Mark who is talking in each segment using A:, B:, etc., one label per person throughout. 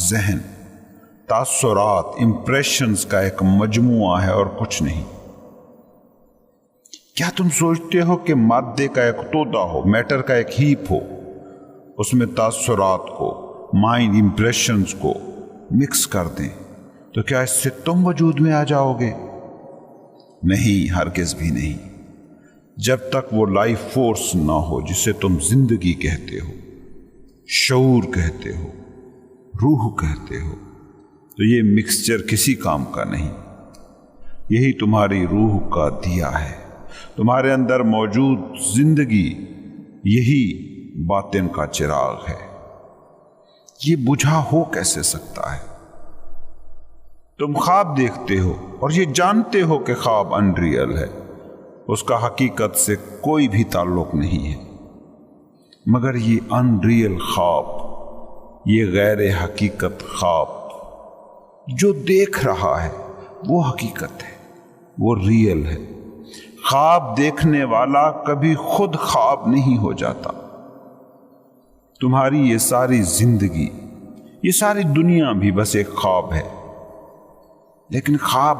A: ذہن تاثرات امپریشنز کا ایک مجموعہ ہے اور کچھ نہیں۔ کیا تم سوچتے ہو کہ مادے کا ایک تودا ہو، میٹر کا ایک ہیپ ہو، اس میں تاثرات کو، مائنڈ امپریشنز کو مکس کر دیں تو کیا اس سے تم وجود میں آ جاؤ گے؟ نہیں، ہرگز بھی نہیں۔ جب تک وہ لائف فورس نہ ہو جسے تم زندگی کہتے ہو، شعور کہتے ہو، روح کہتے ہو، تو یہ مکسچر کسی کام کا نہیں۔ یہی تمہاری روح کا دیا ہے، تمہارے اندر موجود زندگی یہی باطن کا چراغ ہے۔ یہ بجھا ہو کیسے سکتا ہے؟ تم خواب دیکھتے ہو اور یہ جانتے ہو کہ خواب ان ریئل ہے، اس کا حقیقت سے کوئی بھی تعلق نہیں ہے، مگر یہ ان ریئل خواب، یہ غیر حقیقت خواب جو دیکھ رہا ہے وہ حقیقت ہے، وہ ریئل ہے۔ خواب دیکھنے والا کبھی خود خواب نہیں ہو جاتا۔ تمہاری یہ ساری زندگی، یہ ساری دنیا بھی بس ایک خواب ہے، لیکن خواب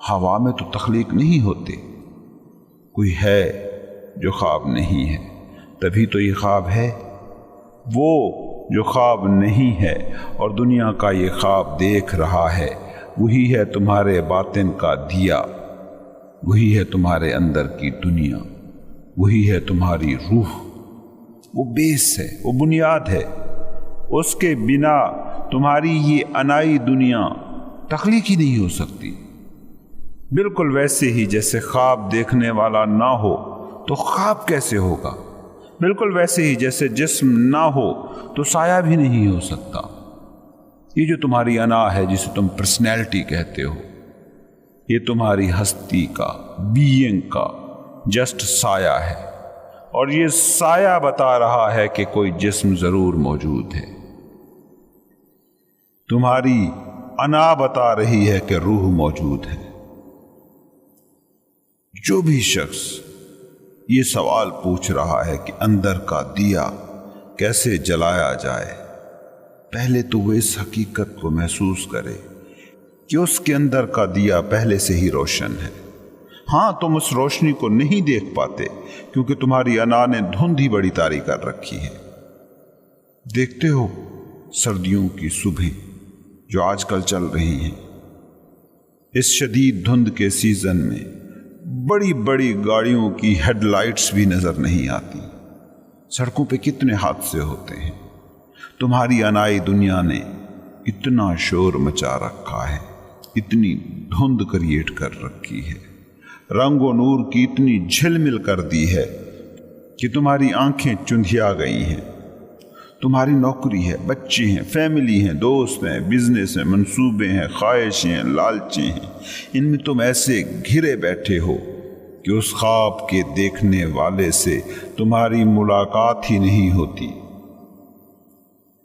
A: ہوا میں تو تخلیق نہیں ہوتے۔ کوئی ہے جو خواب نہیں ہے، تبھی تو یہ خواب ہے۔ وہ جو خواب نہیں ہے اور دنیا کا یہ خواب دیکھ رہا ہے، وہی ہے تمہارے باطن کا دیا، وہی ہے تمہارے اندر کی دنیا، وہی ہے تمہاری روح۔ وہ بیس ہے، وہ بنیاد ہے، اس کے بنا تمہاری یہ انائی دنیا تخلیق ہی نہیں ہو سکتی۔ بالکل ویسے ہی جیسے خواب دیکھنے والا نہ ہو تو خواب کیسے ہوگا؟ بالکل ویسے ہی جیسے جسم نہ ہو تو سایہ بھی نہیں ہو سکتا۔ یہ جو تمہاری انا ہے، جسے تم پرسنالٹی کہتے ہو، یہ تمہاری ہستی کا، بینگ کا جسٹ سایہ ہے، اور یہ سایہ بتا رہا ہے کہ کوئی جسم ضرور موجود ہے۔ تمہاری انا بتا رہی ہے کہ روح موجود ہے۔ جو بھی شخص یہ سوال پوچھ رہا ہے کہ اندر کا دیا کیسے جلایا جائے، پہلے تو وہ اس حقیقت کو محسوس کرے کہ اس کے اندر کا دیا پہلے سے ہی روشن ہے۔ ہاں، تم اس روشنی کو نہیں دیکھ پاتے کیونکہ تمہاری انا نے دھند ہی بڑی طاری کر رکھی ہے۔ دیکھتے ہو سردیوں کی صبح جو آج کل چل رہی ہیں، اس شدید دھند کے سیزن میں بڑی بڑی گاڑیوں کی ہیڈ لائٹس بھی نظر نہیں آتی۔ سڑکوں پہ کتنے حادثے ہوتے ہیں۔ تمہاری انائی دنیا نے اتنا شور مچا رکھا ہے، اتنی دھند کریٹ کر رکھی ہے، رنگ و نور کی اتنی جھلمل کر دی ہے کہ تمہاری آنکھیں چندھیا گئی ہیں۔ تمہاری نوکری ہے، بچے ہیں، فیملی ہیں، دوست ہیں، بزنس ہیں، منصوبے ہیں، خواہشیں ہیں، لالچیں ہیں، ان میں تم ایسے گھرے بیٹھے ہو کہ اس خواب کے دیکھنے والے سے تمہاری ملاقات ہی نہیں ہوتی۔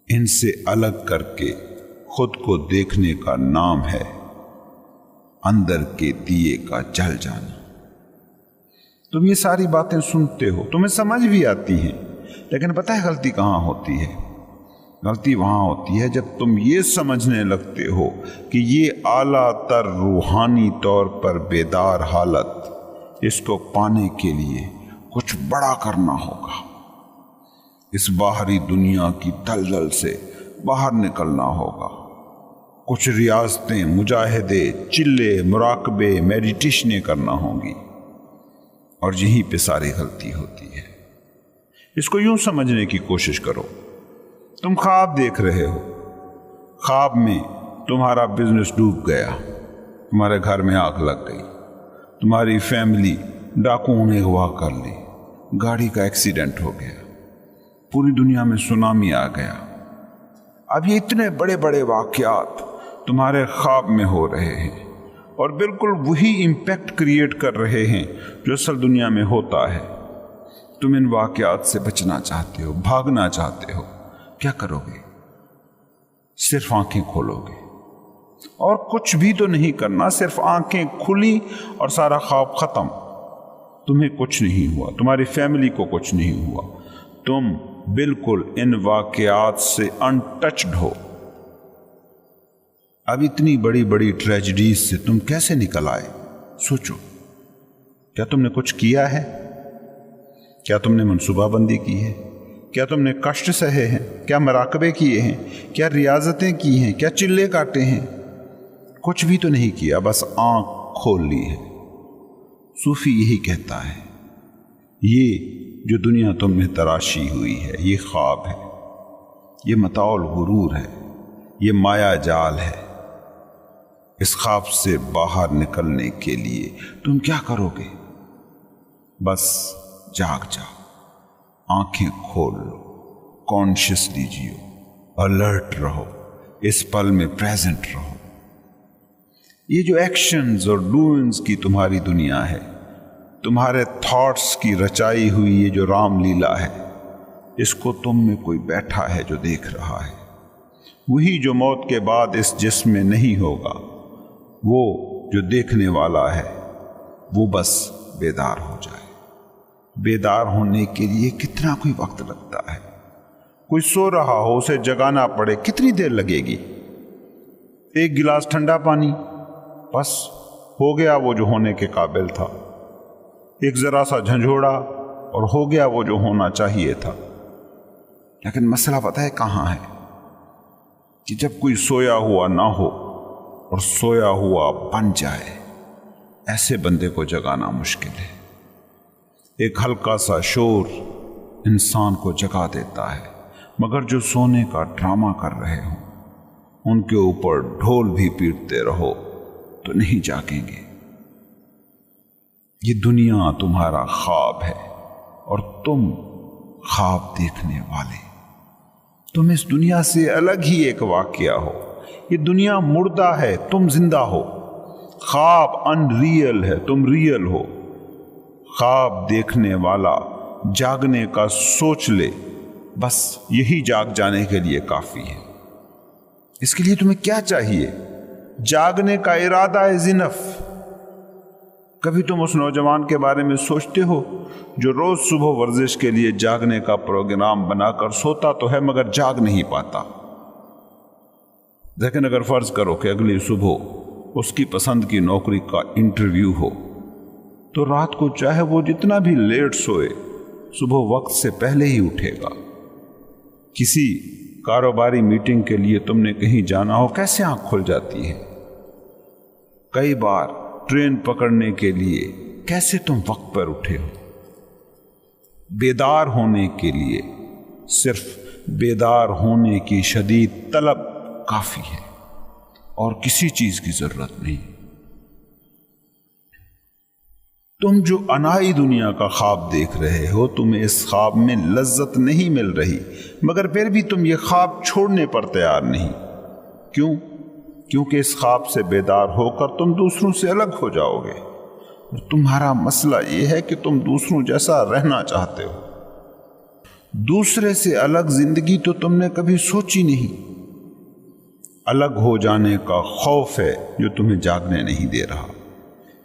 A: ان سے الگ کر کے خود کو دیکھنے کا نام ہے اندر کے دیے کا جل جانا۔ تم یہ ساری باتیں سنتے ہو، تمہیں سمجھ بھی آتی ہیں، لیکن پتہ ہے غلطی کہاں ہوتی ہے؟ غلطی وہاں ہوتی ہے جب تم یہ سمجھنے لگتے ہو کہ یہ اعلیٰ تر روحانی طور پر بیدار حالت، اس کو پانے کے لیے کچھ بڑا کرنا ہوگا، اس باہری دنیا کی دلدل سے باہر نکلنا ہوگا، کچھ ریاضتیں، مجاہدے، چلے، مراقبے، میڈیٹیشنیں کرنا ہوں گی، اور یہیں پہ ساری غلطی ہوتی ہے۔ اس کو یوں سمجھنے کی کوشش کرو، تم خواب دیکھ رہے ہو، خواب میں تمہارا بزنس ڈوب گیا، تمہارے گھر میں آگ لگ گئی، تمہاری فیملی ڈاکوؤں نے اغوا کر لی، گاڑی کا ایکسیڈنٹ ہو گیا، پوری دنیا میں سونامی آ گیا۔ اب یہ اتنے بڑے بڑے واقعات تمہارے خواب میں ہو رہے ہیں اور بالکل وہی امپیکٹ کریٹ کر رہے ہیں جو اصل دنیا میں ہوتا ہے۔ تم ان واقعات سے بچنا چاہتے ہو، بھاگنا چاہتے ہو، کیا کرو گے؟ صرف آنکھیں کھولو گے، اور کچھ بھی تو نہیں کرنا، صرف آنکھیں کھلی اور سارا خواب ختم۔ تمہیں کچھ نہیں ہوا، تمہاری فیملی کو کچھ نہیں ہوا، تم بالکل ان واقعات سے انٹچڈ ہو، اب اتنی بڑی بڑی ٹریجڈیز سے تم کیسے نکل آئے؟ سوچو، کیا تم نے کچھ کیا ہے؟ کیا تم نے منصوبہ بندی کی ہے؟ کیا تم نے کشٹ سہے ہیں؟ کیا مراقبے کیے ہیں؟ کیا ریاضتیں کی ہیں؟ کیا چلے کاٹے ہیں؟ کچھ بھی تو نہیں کیا، بس آنکھ کھول لی ہے۔ صوفی یہی کہتا ہے، یہ جو دنیا تم نے تراشی ہوئی ہے یہ خواب ہے، یہ متاع الغرور ہے، یہ مایا جال ہے۔ اس خواب سے باہر نکلنے کے لیے تم کیا کرو گے؟ بس جاگ جاؤ، آنکھیں کھول لو، کانشیسلی جیو، الرٹ رہو، اس پل میں پریزنٹ رہو۔ یہ جو ایکشنز اور ڈوئنگز کی تمہاری دنیا ہے، تمہارے تھاٹس کی رچائی ہوئی یہ جو رام لیلا ہے، اس کو تم میں کوئی بیٹھا ہے جو دیکھ رہا ہے۔ وہی جو موت کے بعد اس جسم میں نہیں ہوگا، وہ جو دیکھنے والا ہے وہ بس بیدار ہو جائے۔ بیدار ہونے کے لیے کتنا کوئی وقت لگتا ہے؟ کوئی سو رہا ہو، اسے جگانا پڑے، کتنی دیر لگے گی؟ ایک گلاس ٹھنڈا پانی، بس ہو گیا وہ جو ہونے کے قابل تھا۔ ایک ذرا سا جھنجھوڑا اور ہو گیا وہ جو ہونا چاہیے تھا۔ لیکن مسئلہ پتہ ہے کہاں ہے؟ کہ جب کوئی سویا ہوا نہ ہو اور سویا ہوا بن جائے، ایسے بندے کو جگانا مشکل ہے۔ ایک ہلکا سا شور انسان کو جگا دیتا ہے، مگر جو سونے کا ڈرامہ کر رہے ہوں، ان کے اوپر ڈھول بھی پیٹتے رہو تو نہیں جاگیں گے۔ یہ دنیا تمہارا خواب ہے اور تم خواب دیکھنے والے۔ تم اس دنیا سے الگ ہی ایک واقعہ ہو۔ یہ دنیا مردہ ہے، تم زندہ ہو۔ خواب ان ریئل ہے، تم ریئل ہو۔ خواب دیکھنے والا جاگنے کا سوچ لے، بس یہی جاگ جانے کے لیے کافی ہے۔ اس کے لیے تمہیں کیا چاہیے؟ جاگنے کا ارادہ زنف۔ کبھی تم اس نوجوان کے بارے میں سوچتے ہو جو روز صبح ورزش کے لیے جاگنے کا پروگرام بنا کر سوتا تو ہے مگر جاگ نہیں پاتا؟ لیکن اگر فرض کرو کہ اگلی صبح اس کی پسند کی نوکری کا انٹرویو ہو، تو رات کو چاہے وہ جتنا بھی لیٹ سوئے، صبح وقت سے پہلے ہی اٹھے گا۔ کسی کاروباری میٹنگ کے لیے تم نے کہیں جانا ہو، کیسے آنکھ کھل جاتی ہے؟ کئی بار ٹرین پکڑنے کے لیے کیسے تم وقت پر اٹھے ہو؟ بیدار ہونے کے لیے صرف بیدار ہونے کی شدید طلب کافی ہے اور کسی چیز کی ضرورت نہیں۔ تم جو انائی دنیا کا خواب دیکھ رہے ہو، تمہیں اس خواب میں لذت نہیں مل رہی، مگر پھر بھی تم یہ خواب چھوڑنے پر تیار نہیں۔ کیوں؟ کیونکہ اس خواب سے بیدار ہو کر تم دوسروں سے الگ ہو جاؤ گے، اور تمہارا مسئلہ یہ ہے کہ تم دوسروں جیسا رہنا چاہتے ہو۔ دوسرے سے الگ زندگی تو تم نے کبھی سوچی نہیں۔ الگ ہو جانے کا خوف ہے جو تمہیں جاگنے نہیں دے رہا۔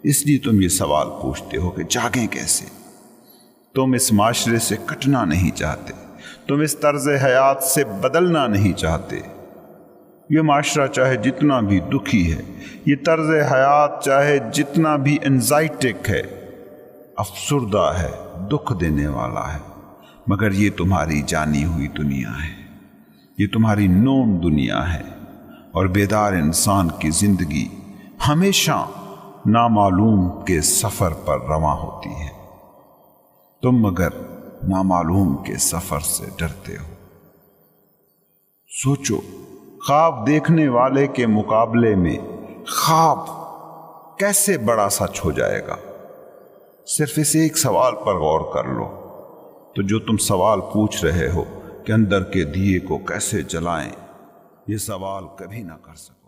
A: اس لیے تم یہ سوال پوچھتے ہو کہ جاگیں کیسے؟ تم اس معاشرے سے کٹنا نہیں چاہتے، تم اس طرز حیات سے بدلنا نہیں چاہتے۔ یہ معاشرہ چاہے جتنا بھی دکھی ہے، یہ طرز حیات چاہے جتنا بھی انزائٹک ہے، افسردہ ہے، دکھ دینے والا ہے، مگر یہ تمہاری جانی ہوئی دنیا ہے، یہ تمہاری نون دنیا ہے، اور بیدار انسان کی زندگی ہمیشہ نامعلوم کے سفر پر رواں ہوتی ہے۔ تم مگر نامعلوم کے سفر سے ڈرتے ہو۔ سوچو، خواب دیکھنے والے کے مقابلے میں خواب کیسے بڑا سچ ہو جائے گا؟ صرف اس ایک سوال پر غور کر لو، تو جو تم سوال پوچھ رہے ہو کہ اندر کے دیے کو کیسے جلائیں، یہ سوال کبھی نہ کر سکتے۔